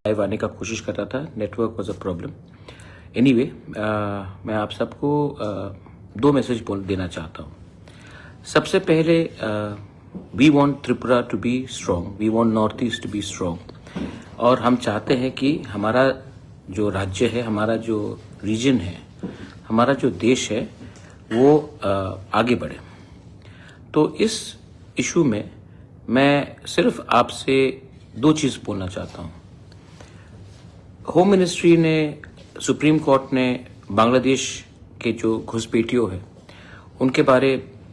Live आने का कोशिश कर रहा था, network was a problem. Anyway, मैं आप सबको दो मैसेज बोल देना चाहता हूँ। सबसे पहले, we want Tripura to be strong, we want North East to be strong, और हम चाहते हैं कि हमारा जो राज्य है, हमारा जो रीजन है, हमारा जो देश है वो आगे बढ़े। तो इस इशू में मैं सिर्फ आपसे दो चीज़ बोलना चाहता हूँ। होम मिनिस्ट्री ने, सुप्रीम कोर्ट ने बांग्लादेश के जो घुसपैठियों है उनके बारे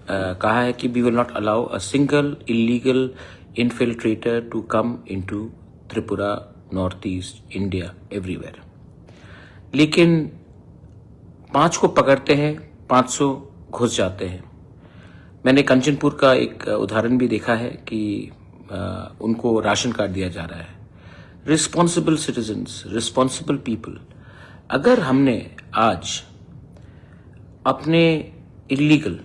कहा है कि we will not allow a single illegal infiltrator to come into Tripura, North East India, everywhere. लेकिन 5 को पकड़ते हैं, 500 घुस जाते हैं। मैंने कंचनपुर का एक उदाहरण भी देखा है कि उनको राशन कार्ड दिया जा रहा है। रिस्पॉन्सिबल सिटीजन्स, रिस्पॉन्सिबल पीपल, अगर हमने आज अपने इलीगल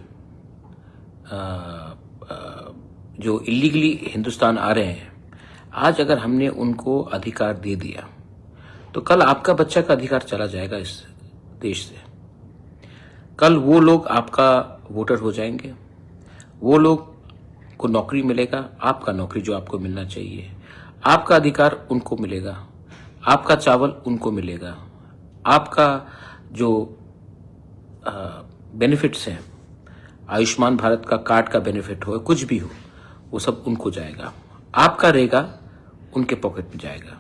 जो इलीगली हिंदुस्तान आ रहे हैं, आज अगर हमने उनको अधिकार दे दिया तो कल आपका बच्चा का अधिकार चला जाएगा इस देश से। कल वो लोग आपका वोटर हो जाएंगे, वो लोग को नौकरी मिलेगा, आपका नौकरी जो आपको मिलना चाहिए, आपका अधिकार उनको मिलेगा, आपका चावल उनको मिलेगा, आपका जो बेनिफिट्स हैं, आयुष्मान भारत का कार्ड का बेनिफिट हो, कुछ भी हो, वो सब उनको जाएगा, आपका रहेगा उनके पॉकेट में जाएगा।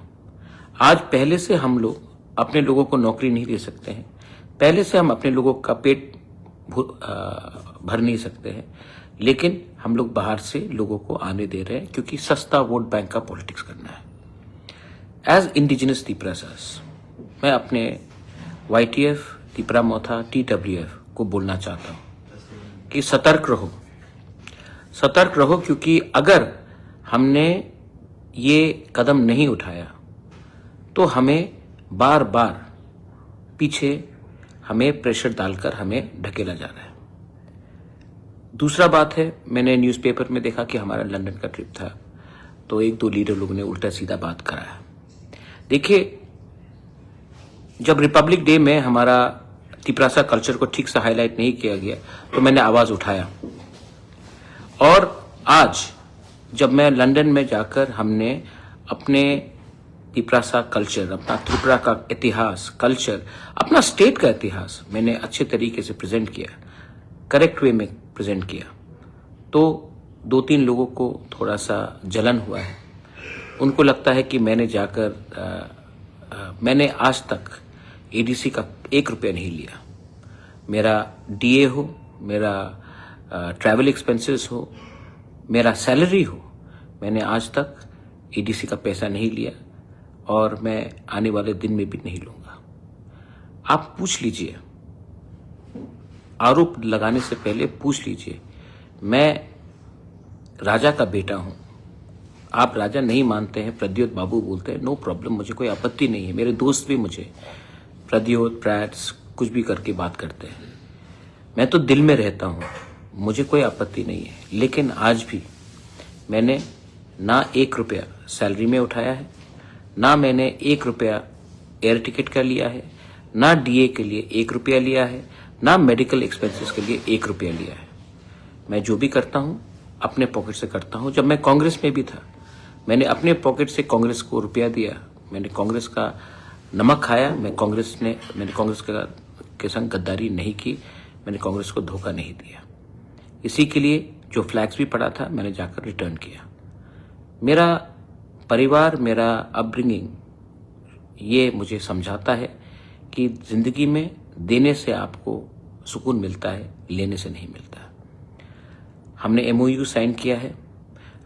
आज पहले से हम लोग अपने लोगों को नौकरी नहीं दे सकते हैं, पहले से हम अपने लोगों का पेट भर नहीं सकते हैं, लेकिन हम लोग बाहर से लोगों को आने दे रहे हैं क्योंकि सस्ता वोट बैंक का पॉलिटिक्स करना है। एज इंडिजिनस त्रिपुरासास, मैं अपने YTF, त्रिपुरा मोथा, TWF को बोलना चाहता हूं कि सतर्क रहो, सतर्क रहो, क्योंकि अगर हमने ये कदम नहीं उठाया तो हमें बार बार पीछे हमें प्रेशर डालकर हमें ढकेला जा रहा है। दूसरा बात है, मैंने न्यूज़पेपर में देखा कि हमारा लंदन का ट्रिप था, तो 1-2 लीडर लोगों ने उल्टा सीधा बात कराया। देखिए, जब रिपब्लिक डे में हमारा त्रिपुरासा कल्चर को ठीक से हाईलाइट नहीं किया गया तो मैंने आवाज उठाया, और आज जब मैं लंदन में जाकर हमने अपने त्रिपुरासा कल्चर, अपना त्रिपुरा का इतिहास, कल्चर, अपना स्टेट का इतिहास मैंने अच्छे तरीके से प्रेजेंट किया, करेक्ट वे में प्रेजेंट किया, तो 2-3 लोगों को थोड़ा सा जलन हुआ है। उनको लगता है कि मैंने जाकर मैंने आज तक ADC का 1 रुपया नहीं लिया। मेरा DA हो, मेरा ट्रैवल एक्सपेंसेस हो, मेरा सैलरी हो, मैंने आज तक ADC का पैसा नहीं लिया और मैं आने वाले दिन में भी नहीं लूंगा। आप पूछ लीजिए, आरोप लगाने से पहले पूछ लीजिए, मैं राजा का बेटा हूं, आप राजा नहीं मानते हैं, प्रद्योत बाबू बोलते हैं, नो प्रॉब्लम, मुझे कोई आपत्ति नहीं है। मेरे दोस्त भी मुझे प्रद्योत, प्रैट्स कुछ भी करके बात करते हैं, मैं तो दिल में रहता हूं, मुझे कोई आपत्ति नहीं है। लेकिन आज भी मैंने ना 1 रुपया सैलरी में उठाया है, ना मैंने 1 रुपया एयर टिकट का लिया है, ना DA के लिए 1 रुपया लिया है, ना मेडिकल एक्सपेंसेस के लिए 1 रुपया लिया है। मैं जो भी करता हूं अपने पॉकेट से करता हूं। जब मैं कांग्रेस में भी था, मैंने अपने पॉकेट से कांग्रेस को रुपया दिया, मैंने कांग्रेस का नमक खाया, मैंने कांग्रेस के संग गद्दारी नहीं की, मैंने कांग्रेस को धोखा नहीं दिया। इसी के लिए जो फ्लैग्स भी पड़ा था मैंने जाकर रिटर्न किया। मेरा परिवार, मेरा अपब्रिंगिंग ये मुझे समझाता है कि जिंदगी में देने से आपको सुकून मिलता है, लेने से नहीं मिलता। हमने MOU साइन किया है,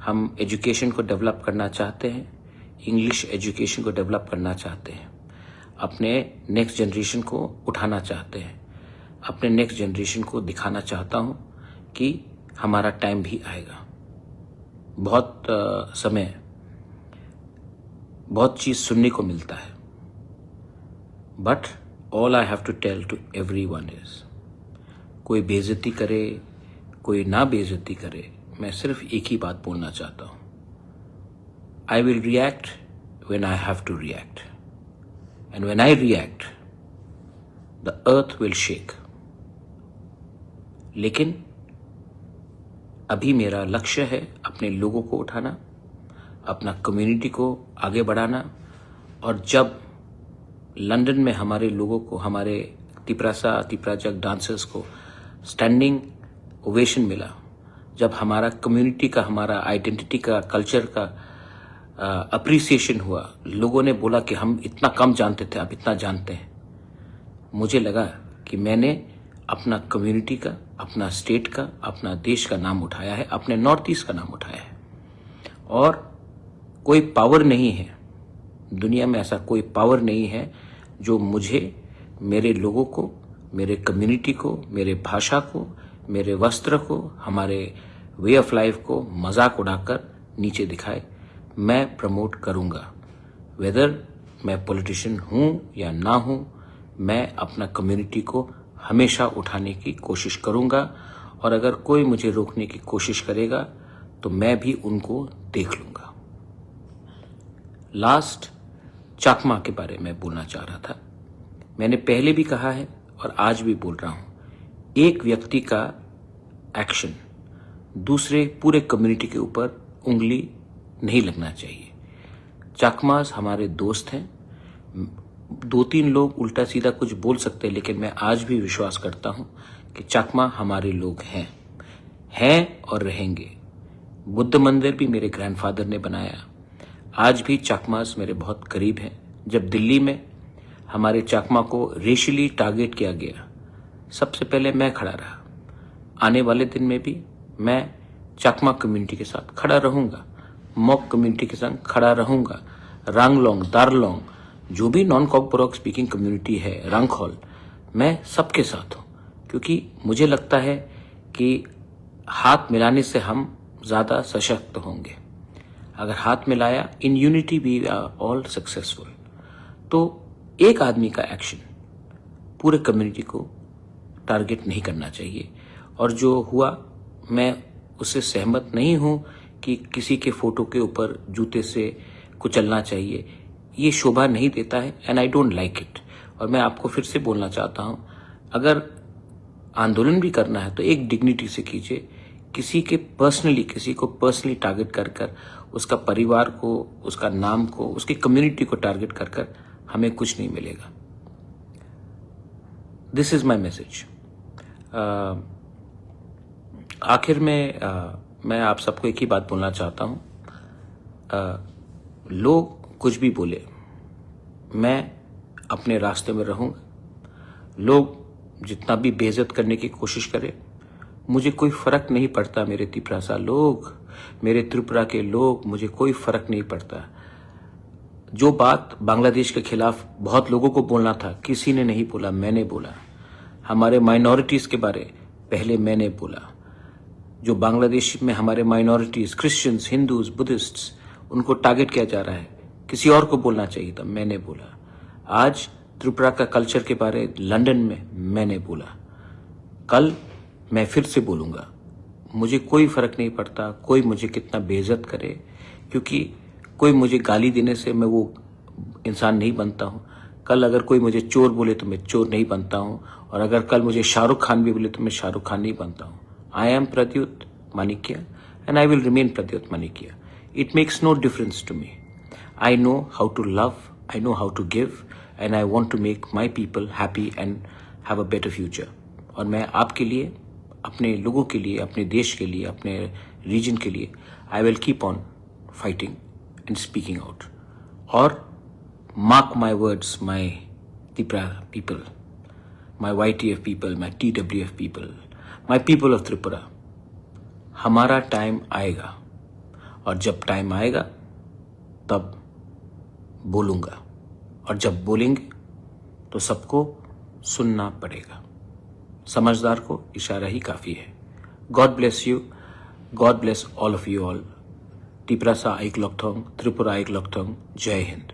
हम एजुकेशन को डेवलप करना चाहते हैं, इंग्लिश एजुकेशन को डेवलप करना चाहते हैं, अपने नेक्स्ट जनरेशन को उठाना चाहते हैं, अपने नेक्स्ट जनरेशन को दिखाना चाहता हूं कि हमारा टाइम भी आएगा। बहुत समय, बहुत चीज सुनने को मिलता है, but all I have to tell to everyone is, कोई बेइज्जती करे, कोई ना बेइज्जती करे, मैं सिर्फ एक ही बात बोलना चाहता हूं, I will react when I have to react. And when I react, the earth will shake. लेकिन अभी मेरा लक्ष्य है अपने लोगों को उठाना, अपना कम्युनिटी को आगे बढ़ाना। और जब लंदन में हमारे लोगों को, हमारे तिपराजक डांसर्स को स्टैंडिंग ओवेशन मिला, जब हमारा कम्युनिटी का, हमारा आइडेंटिटी का, कल्चर का अप्रिसिएशन हुआ, लोगों ने बोला कि हम इतना कम जानते थे, आप इतना जानते हैं, मुझे लगा कि मैंने अपना कम्युनिटी का, अपना स्टेट का, अपना देश का नाम उठाया है, अपने नॉर्थ ईस्ट का नाम उठाया है। और कोई पावर नहीं है दुनिया में, ऐसा कोई पावर नहीं है जो मुझे, मेरे लोगों को, मेरे कम्युनिटी को, मेरे भाषा को, मेरे वस्त्र को, हमारे वे ऑफ लाइफ को मजाक उड़ाकर नीचे दिखाए। मैं प्रमोट करूंगा, वेदर मैं पॉलिटिशियन हूं या ना हूं, मैं अपना कम्युनिटी को हमेशा उठाने की कोशिश करूंगा। और अगर कोई मुझे रोकने की कोशिश करेगा तो मैं भी उनको देख लूंगा। लास्ट चाकमा के बारे में बोलना चाह रहा था। मैंने पहले भी कहा है और आज भी बोल रहा हूं, एक व्यक्ति का एक्शन दूसरे पूरे कम्युनिटी के ऊपर उंगली नहीं लगना चाहिए। चाकमास हमारे दोस्त हैं। 2-3 लोग उल्टा सीधा कुछ बोल सकते हैं, लेकिन मैं आज भी विश्वास करता हूं कि चाकमा हमारे लोग हैं और रहेंगे। बुद्ध मंदिर भी मेरे ग्रैंडफादर ने बनाया। आज भी चाकमास मेरे बहुत करीब हैं। जब दिल्ली में हमारे चाकमा को रेशियली टारगेट किया गया, सबसे पहले मैं खड़ा रहा। आने वाले दिन में भी मैं चाकमा कम्युनिटी के साथ खड़ा रहूंगा, मॉक कम्युनिटी के साथ खड़ा रहूंगा। रांगलोंग, दारलोंग, जो भी नॉन कॉकबोरोक स्पीकिंग कम्युनिटी है, रंगखोल, मैं सबके साथ हूं, क्योंकि मुझे लगता है कि हाथ मिलाने से हम ज्यादा सशक्त होंगे। अगर हाथ मिलाया, in unity we are all successful. तो एक आदमी का एक्शन पूरे कम्युनिटी को टारगेट नहीं करना चाहिए। और जो हुआ, मैं उससे सहमत नहीं हूं कि किसी के फोटो के ऊपर जूते से कुचलना चाहिए। ये शोभा नहीं देता है, and I don't like it. और मैं आपको फिर से बोलना चाहता हूं, अगर आंदोलन भी करना है तो एक डिग्निटी से कीजिए। किसी को पर्सनली टारगेट कर उसका परिवार को, उसका नाम को, उसकी कम्युनिटी को टारगेट कर हमें कुछ नहीं मिलेगा। This is my message. आखिर में मैं आप सबको एक ही बात बोलना चाहता हूं, लोग कुछ भी बोले, मैं अपने रास्ते में रहूंगा। लोग जितना भी बेइज्जत करने की कोशिश करें, मुझे कोई फर्क नहीं पड़ता। मेरे तिपरासा लोग, मेरे त्रिपुरा के लोग, मुझे कोई फर्क नहीं पड़ता। जो बात बांग्लादेश के खिलाफ बहुत लोगों को बोलना था, किसी ने नहीं बोला, मैंने बोला। हमारे माइनॉरिटीज के बारे पहले मैंने बोला। जो बांग्लादेश में हमारे माइनॉरिटीज, क्रिश्चियंस, हिंदूज, बुद्धिस्ट्स, उनको टारगेट किया जा रहा है, किसी और को बोलना चाहिए था, मैंने बोला। आज त्रिपुरा का कल्चर के बारे लंदन में मैंने बोला। कल मैं फिर से बोलूंगा। मुझे कोई फर्क नहीं पड़ता कोई मुझे कितना बेइज्जत करे, क्योंकि कोई मुझे गाली देने से मैं वो इंसान नहीं बनता हूं। कल अगर कोई मुझे चोर बोले तो मैं चोर नहीं बनता हूं, और अगर कल मुझे शाहरुख खान भी बोले तो मैं शाहरुख खान नहीं बनता हूं। I am Pradyut Manikya and I will remain Pradyut Manikya. It makes no difference to me. I know how to love, I know how to give, and I want to make my people happy and have a better future. और मैं आपके लिए, अपने लोगों के लिए, अपने देश के लिए, अपने रीजन के लिए I will keep on fighting and speaking out. और mark my words, my Tripura people, my YTF people, my TWF people, my people of Tripura, हमारा टाइम आएगा। और जब टाइम आएगा तब बोलूंगा, और जब बोलेंगे तो सबको सुनना पड़ेगा। समझदार को इशारा ही काफी है। God bless you, God bless all of you all. Tiprasa आइक लॉकथोंग, त्रिपुरा आइक लॉकथोंग। जय हिंद।